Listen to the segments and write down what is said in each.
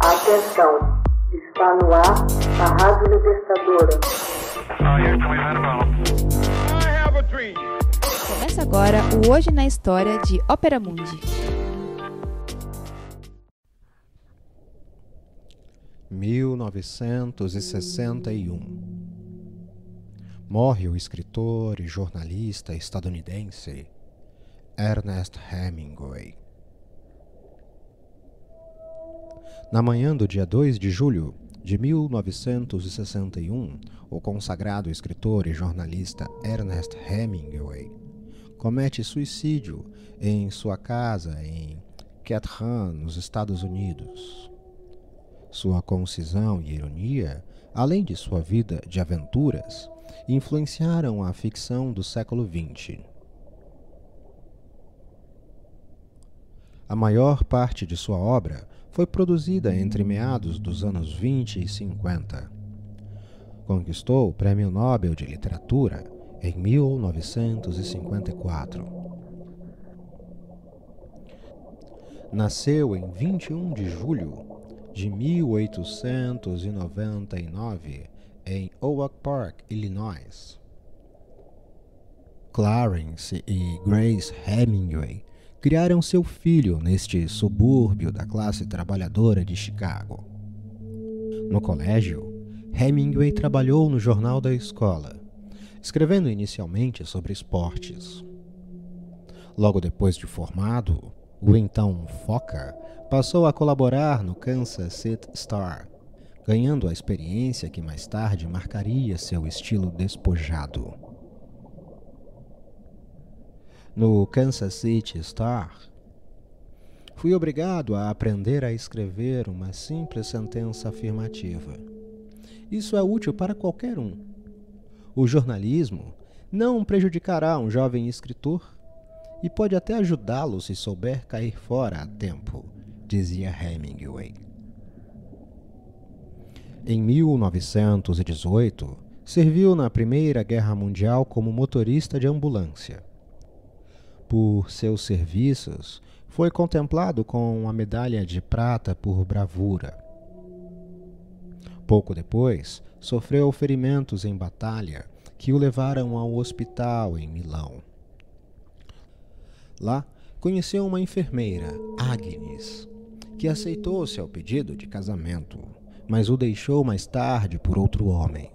Atenção, está no ar a Rádio Libertadora. Começa agora o Hoje na História de Ópera Mundi. (1961) Morre o escritor e jornalista estadunidense Ernest Hemingway. Na manhã do dia 2 de julho de 1961, o consagrado escritor e jornalista Ernest Hemingway comete suicídio em sua casa em Chatham, nos Estados Unidos. Sua concisão e ironia, além de sua vida de aventuras, influenciaram a ficção do século XX. A maior parte de sua obra foi produzida entre meados dos anos 20 e 50. Conquistou o Prêmio Nobel de Literatura em 1954. Nasceu em 21 de julho de 1899 em Oak Park, Illinois. Clarence e Grace Hemingway criaram seu filho neste subúrbio da classe trabalhadora de Chicago. No colégio, Hemingway trabalhou no jornal da escola, escrevendo inicialmente sobre esportes. Logo depois de formado, o então Foca passou a colaborar no Kansas City Star, ganhando a experiência que mais tarde marcaria seu estilo despojado. No Kansas City Star, fui obrigado a aprender a escrever uma simples sentença afirmativa. Isso é útil para qualquer um. O jornalismo não prejudicará um jovem escritor e pode até ajudá-lo se souber cair fora a tempo, dizia Hemingway. Em 1918, serviu na Primeira Guerra Mundial como motorista de ambulância. Por seus serviços, foi contemplado com a medalha de prata por bravura. Pouco depois, sofreu ferimentos em batalha que o levaram ao hospital em Milão. Lá, conheceu uma enfermeira, Agnes, que aceitou seu pedido de casamento, mas o deixou mais tarde por outro homem.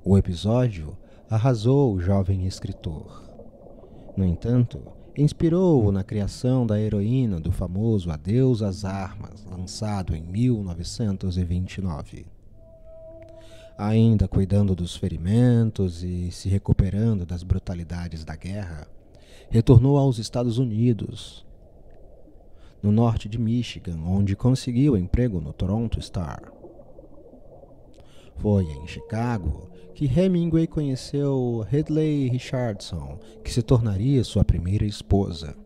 O episódio arrasou o jovem escritor. No entanto, inspirou-o na criação da heroína do famoso Adeus às Armas, lançado em 1929. Ainda cuidando dos ferimentos e se recuperando das brutalidades da guerra, retornou aos Estados Unidos, no norte de Michigan, onde conseguiu emprego no Toronto Star. Foi em Chicago que Hemingway conheceu Ridley Richardson, que se tornaria sua primeira esposa.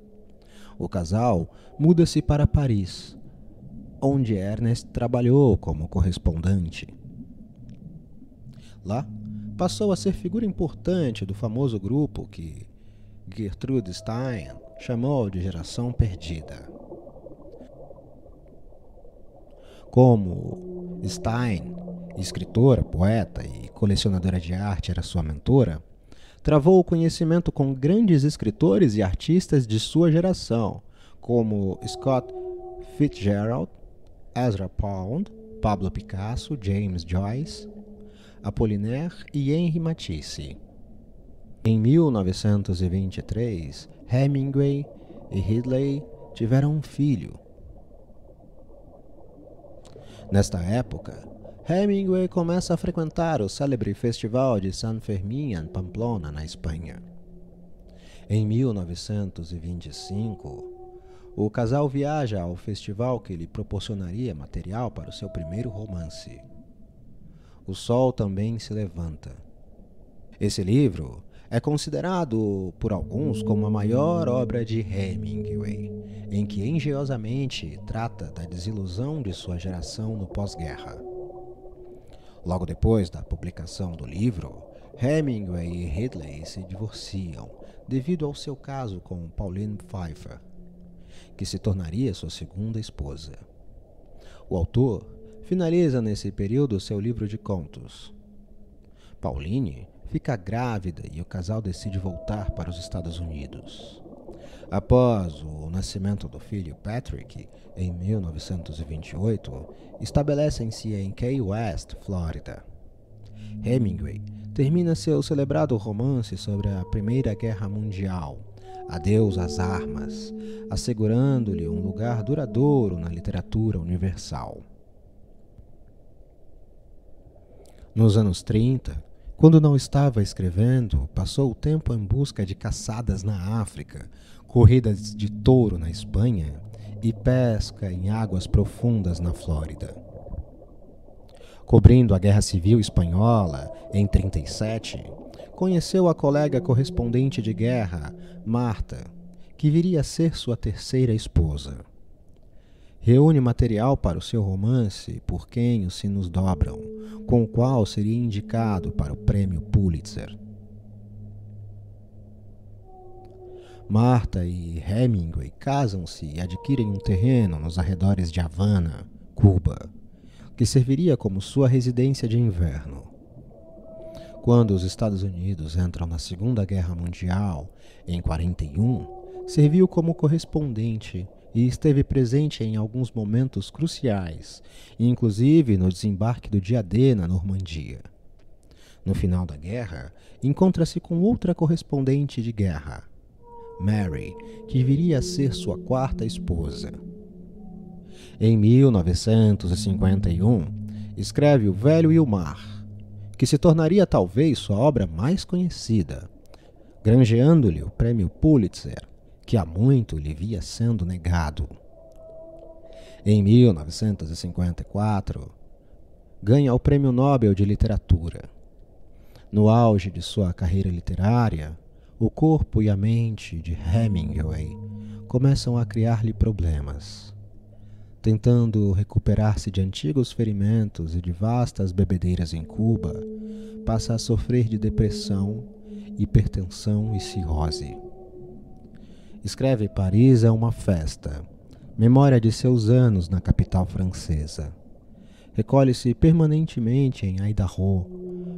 O casal muda-se para Paris, onde Ernest trabalhou como correspondente. Lá, passou a ser figura importante do famoso grupo que Gertrude Stein chamou de Geração Perdida. Como Stein, escritora, poeta e colecionadora de arte, era sua mentora, travou o conhecimento com grandes escritores e artistas de sua geração, como Scott Fitzgerald, Ezra Pound, Pablo Picasso, James Joyce, Apollinaire e Henri Matisse. Em 1923, Hemingway e Ridley tiveram um filho. Nesta época, Hemingway começa a frequentar o célebre Festival de San Fermín em Pamplona, na Espanha. Em 1925, o casal viaja ao festival que lhe proporcionaria material para o seu primeiro romance. O Sol Também se Levanta. Esse livro é considerado por alguns como a maior obra de Hemingway, em que engenhosamente trata da desilusão de sua geração no pós-guerra. Logo depois da publicação do livro, Hemingway e Ridley se divorciam devido ao seu caso com Pauline Pfeiffer, que se tornaria sua segunda esposa. O autor finaliza nesse período seu livro de contos. Pauline fica grávida e o casal decide voltar para os Estados Unidos. Após o nascimento do filho Patrick, em 1928, estabelecem-se em Key West, Flórida. Hemingway termina seu celebrado romance sobre a Primeira Guerra Mundial, Adeus às Armas, assegurando-lhe um lugar duradouro na literatura universal. Nos anos 30, quando não estava escrevendo, passou o tempo em busca de caçadas na África, corridas de touro na Espanha e pesca em águas profundas na Flórida. Cobrindo a Guerra Civil Espanhola, em 1937, conheceu a colega correspondente de guerra, Marta, que viria a ser sua terceira esposa. Reúne material para o seu romance Por Quem os Sinos Dobram, com o qual seria indicado para o Prêmio Pulitzer. Marta e Hemingway casam-se e adquirem um terreno nos arredores de Havana, Cuba, que serviria como sua residência de inverno. Quando os Estados Unidos entram na Segunda Guerra Mundial, em 1941, serviu como correspondente e esteve presente em alguns momentos cruciais, inclusive no desembarque do dia D na Normandia. No final da guerra, encontra-se com outra correspondente de guerra, Mary, que viria a ser sua quarta esposa. Em 1951, escreve O Velho e o Mar, que se tornaria talvez sua obra mais conhecida, granjeando-lhe o Prêmio Pulitzer, que há muito lhe via sendo negado. Em 1954, ganha o Prêmio Nobel de Literatura. No auge de sua carreira literária, o corpo e a mente de Hemingway começam a criar-lhe problemas. Tentando recuperar-se de antigos ferimentos e de vastas bebedeiras em Cuba, passa a sofrer de depressão, hipertensão e cirrose. Escreve Paris é uma festa, memória de seus anos na capital francesa. Recolhe-se permanentemente em Idaho,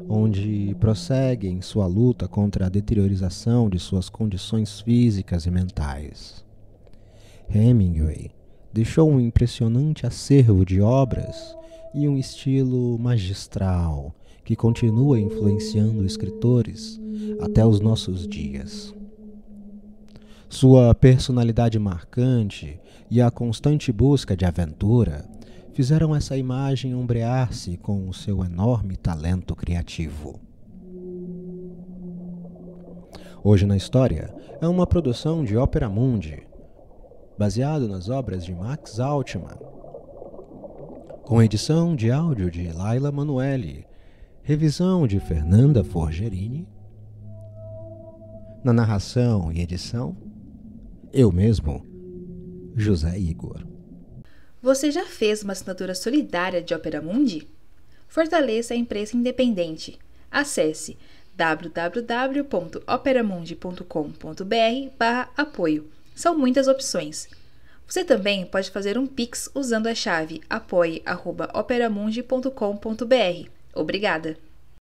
onde prossegue em sua luta contra a deteriorização de suas condições físicas e mentais. Hemingway deixou um impressionante acervo de obras e um estilo magistral que continua influenciando escritores até os nossos dias. Sua personalidade marcante e a constante busca de aventura fizeram essa imagem ombrear-se com o seu enorme talento criativo. Hoje na História é uma produção de Opera Mundi, baseado nas obras de Max Altman, com edição de áudio de Laila Manuelli, revisão de Fernanda Forgerini, na narração e edição, eu mesmo, José Igor. Você já fez uma assinatura solidária de Opera Mundi? Fortaleça a imprensa independente. Acesse www.operamundi.com.br/apoio. São muitas opções. Você também pode fazer um Pix usando a chave apoie@operamundi.com.br. Obrigada!